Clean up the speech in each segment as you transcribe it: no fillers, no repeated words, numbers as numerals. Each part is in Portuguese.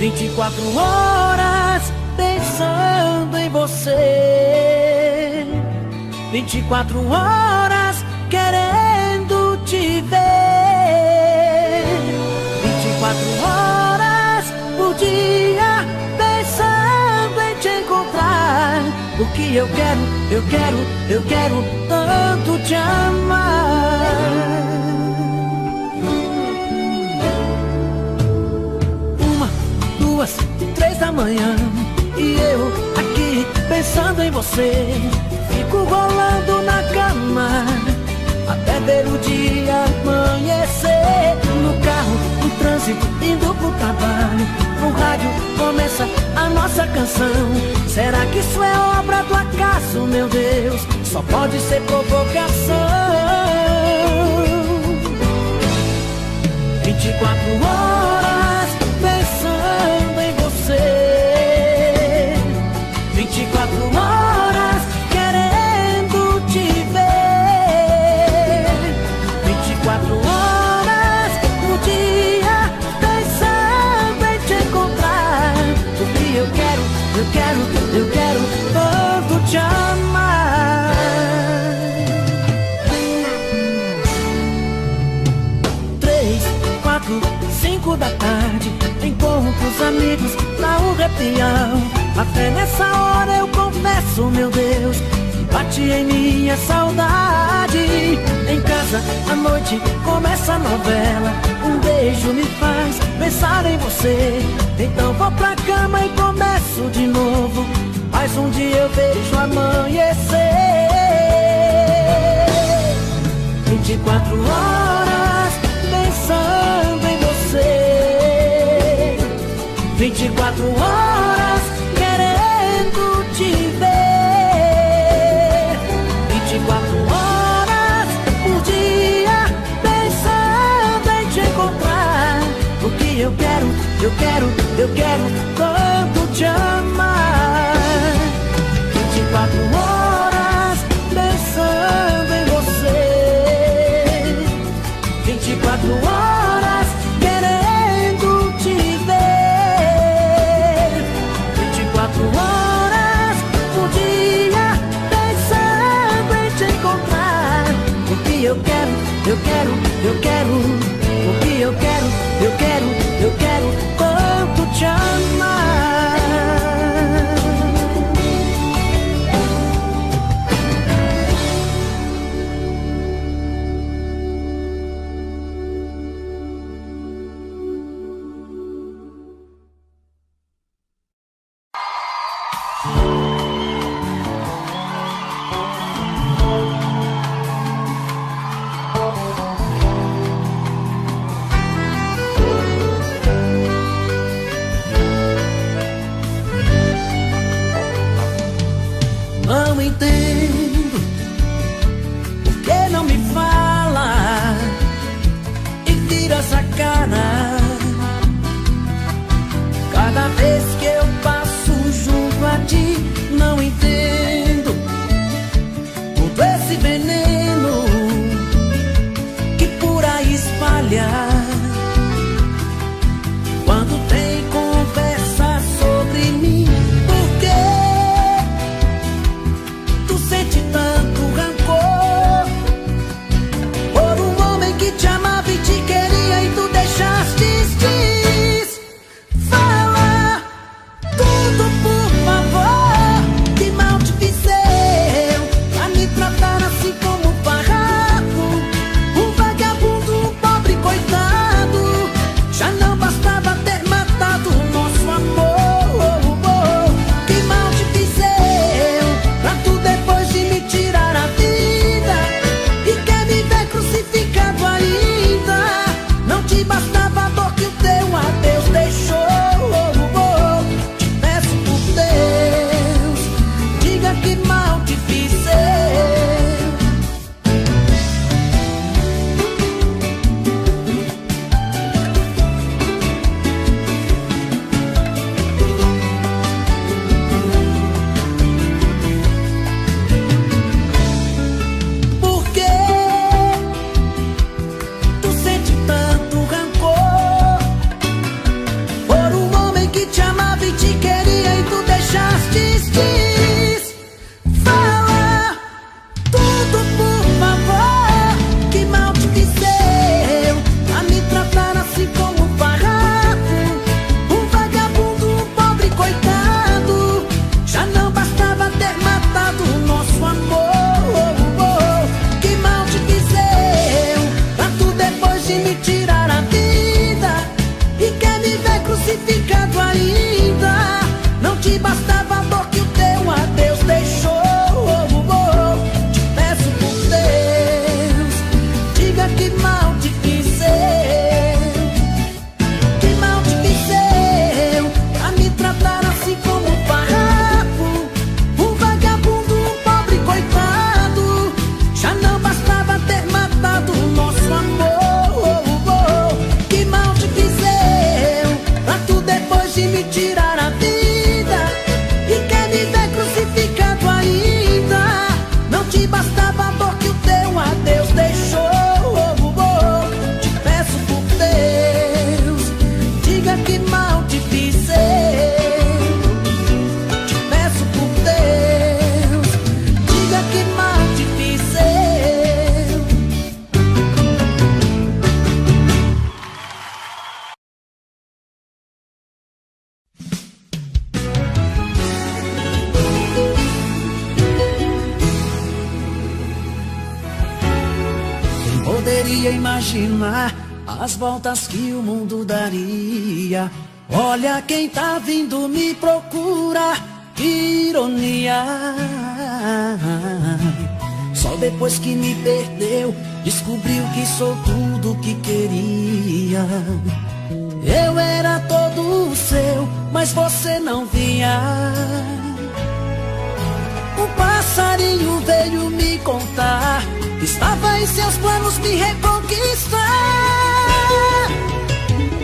24 horas pensando em você, 24 horas querendo te ver, 24 horas por dia pensando em te encontrar. O que eu quero tanto te amar. Uma, duas, 3 da manhã e eu aqui pensando em você. Fico rolando na cama até ver o dia amanhecer. No carro, no trânsito, indo pro trabalho, no rádio começa a nossa canção. Será que isso é obra do acaso, meu Deus? Só pode ser provocação. 24 horas pensando em você, 24 horas querendo te ver, 24 horas no dia pensando em te encontrar. O que eu quero tanto te amar. 3, 4, 5 da tarde, encontro os amigos na repião. Até nessa hora eu confesso, meu Deus, bate em minha saudade. Em casa, à noite, começa a novela. Um beijo me faz pensar em você. Então vou pra cama e começo de novo. Mais um dia eu vejo amanhecer. 24 horas pensando em você, 24 horas querendo te ver, 24 horas por dia pensando em te encontrar. O que eu quero tanto te amar. 24 horas pensando em você, 24 horas querendo te ver, 24 horas por dia pensando em te encontrar. O que eu quero, o que eu quero tanto te amar. Poderia imaginar as voltas que o mundo daria. Olha quem tá vindo me procurar, que ironia. Só depois que me perdeu, descobriu que sou tudo que queria. Eu era todo seu, mas você não via. Um passarinho veio me contar que estava em seus planos me reconquistar.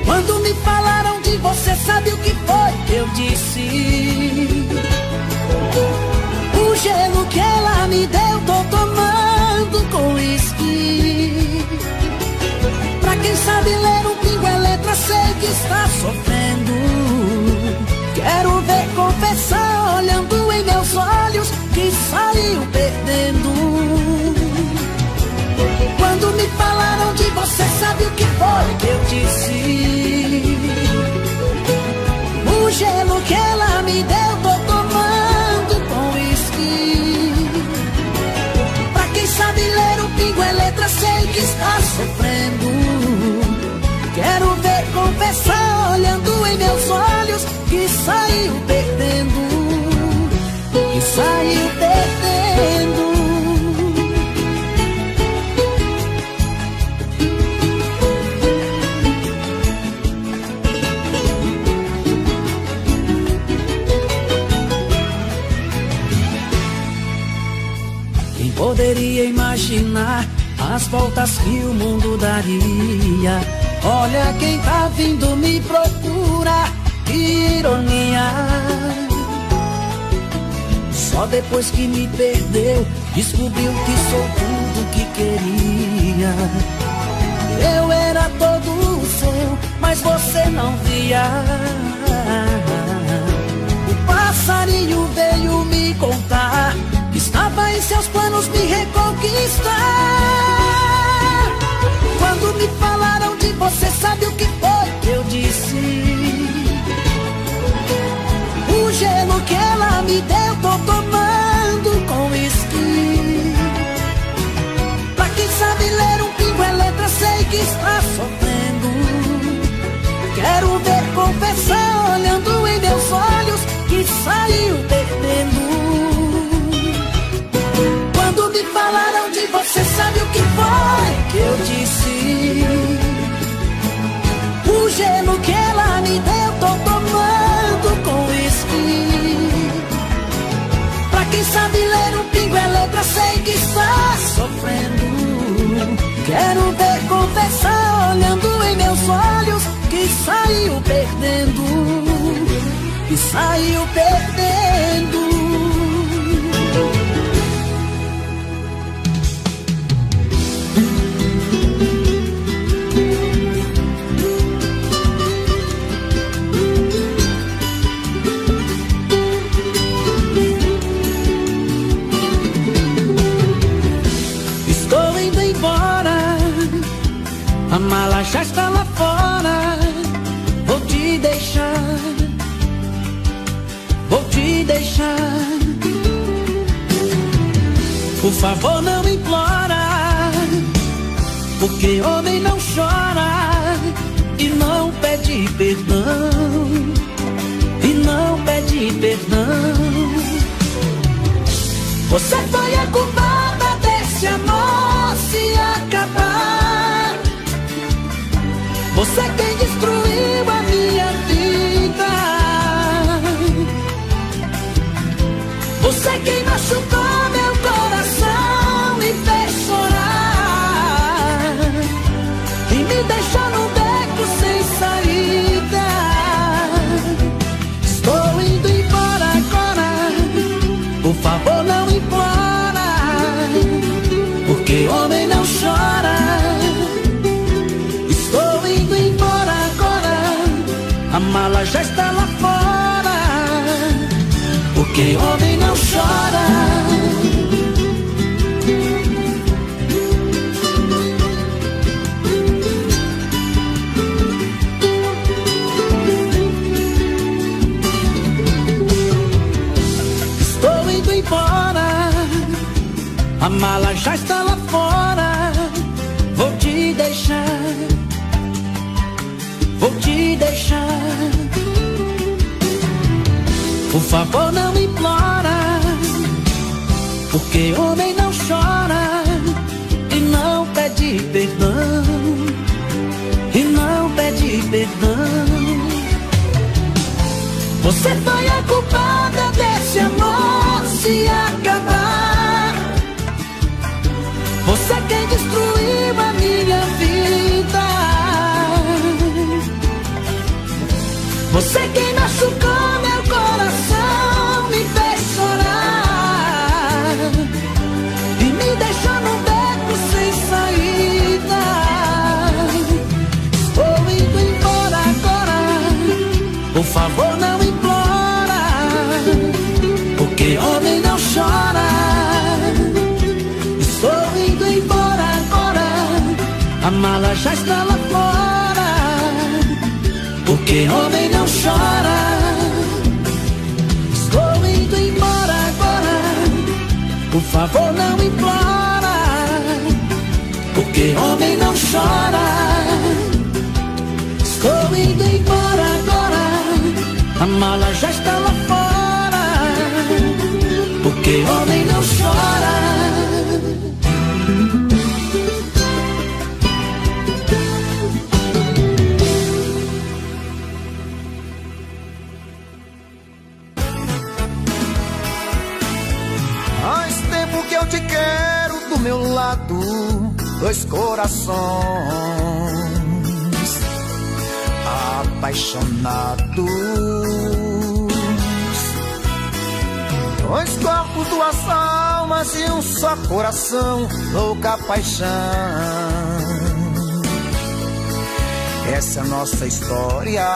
Quando me falaram de você, sabe o que foi que eu disse? O gelo que ela me deu, tô tomando com uísque. Pra quem sabe ler um pingo é letra, sei que está sofrendo. Quero ver confessar, olhando em meus olhos, que saiu perdendo. Quando me falaram de você, sabe o que foi que eu disse? O gelo que ela me deu, tô tomando com uísque. Pra quem sabe ler um pingo é letra, sei que está sofrendo. Quero ver confessar, olhando em meus olhos, que saiu perdendo. Que saiu perdendo. Quem poderia imaginar as voltas que o mundo daria? Olha quem tá vindo me procurar, que ironia. Só depois que me perdeu, descobriu que sou tudo que queria. Eu era todo seu, mas você não via. O passarinho veio me contar que estava em seus planos me reconquistar. Quando me falaram de você, sabe o que foi que eu disse? O gelo que ela me deu, tô tomando com uísque. Pra quem sabe ler um pingo é letra, sei que está sofrendo. Quero ver confessar, olhando em meus olhos, que saiu perdendo. Quando me falaram de você, sabe o que foi que eu disse? O gelo que ela me deu, tô tomando com uísque. Pra quem sabe ler um pingo é letra, sei que está sofrendo. Quero ver confessar, olhando em meus olhos, que saiu perdendo. Que saiu perdendo. A mala já está lá fora. Vou te deixar. Vou te deixar. Por favor, não implora, porque homem não chora e não pede perdão. E não pede perdão. Você foi a culpada desse amor se acabar. Você quem destruiu a minha vida. Você quem machucou meu coração, me fez chorar e me deixou num beco sem saída. Estou indo embora agora, por favor não implora, porque homem não chora. A mala já está lá fora, porque homem não chora. Estou indo embora, a mala já está lá fora. Por favor, não implora, porque homem não chora e não pede perdão, e não pede perdão. Você foi a culpada desse amor se acabar. Você quem destruiu a minha vida. Você quem machucou meu coração, me fez chorar e me deixou num beco sem saída. Estou indo embora agora, por favor não implora, porque homem não chora. Estou indo embora agora, a mala já está lá fora, porque homem não chora. Estou indo embora agora, por favor não implora, porque homem não chora. Estou indo embora agora, a mala já está lá fora, porque homem não chora. Faz tempo que eu te quero do meu lado, dois corações apaixonados, dois corpos, duas almas e um só coração, louca paixão. Essa é a nossa história,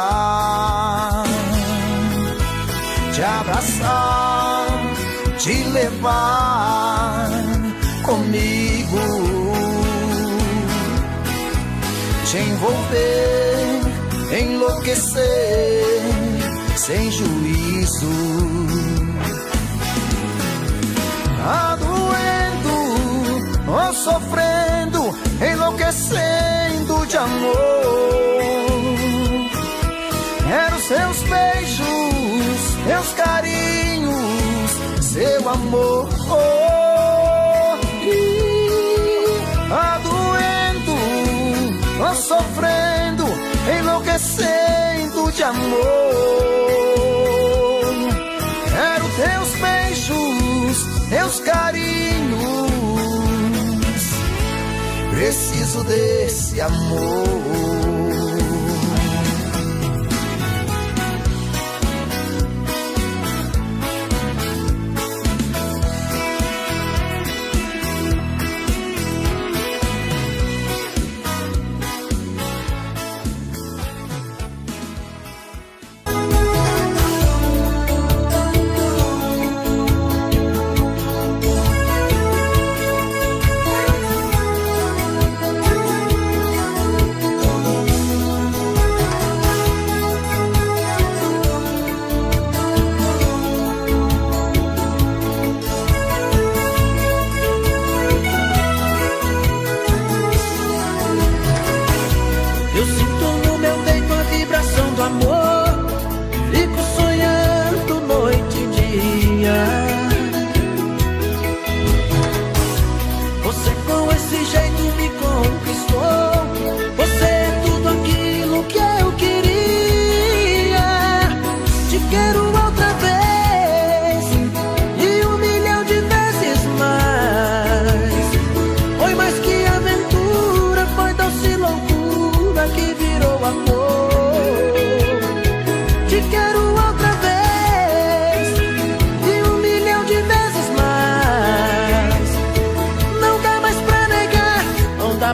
te abraçar, te levar comigo, te envolver, enlouquecer sem juízo. Tá doendo ou sofrendo, enlouquecendo de amor. Quero seus beijos, seus carinhos, seu amor. Tá doendo ou sofrendo, enlouquecendo de amor. Quero teus beijos, teus carinhos, preciso desse amor.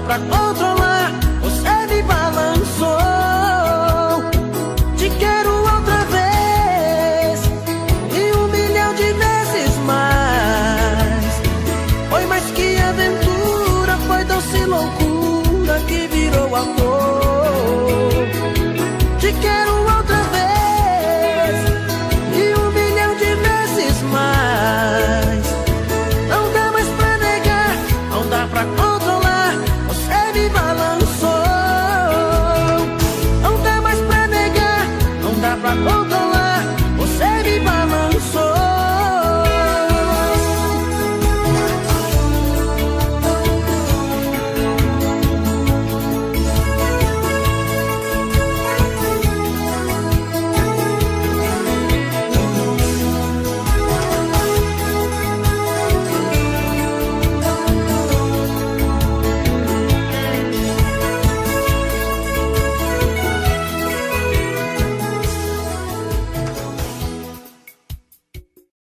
Pra controlar, você me balançou. Te quero outra vez e 1.000.000 de vezes mais. Foi mais que aventura, foi doce loucura que virou amor. Te quero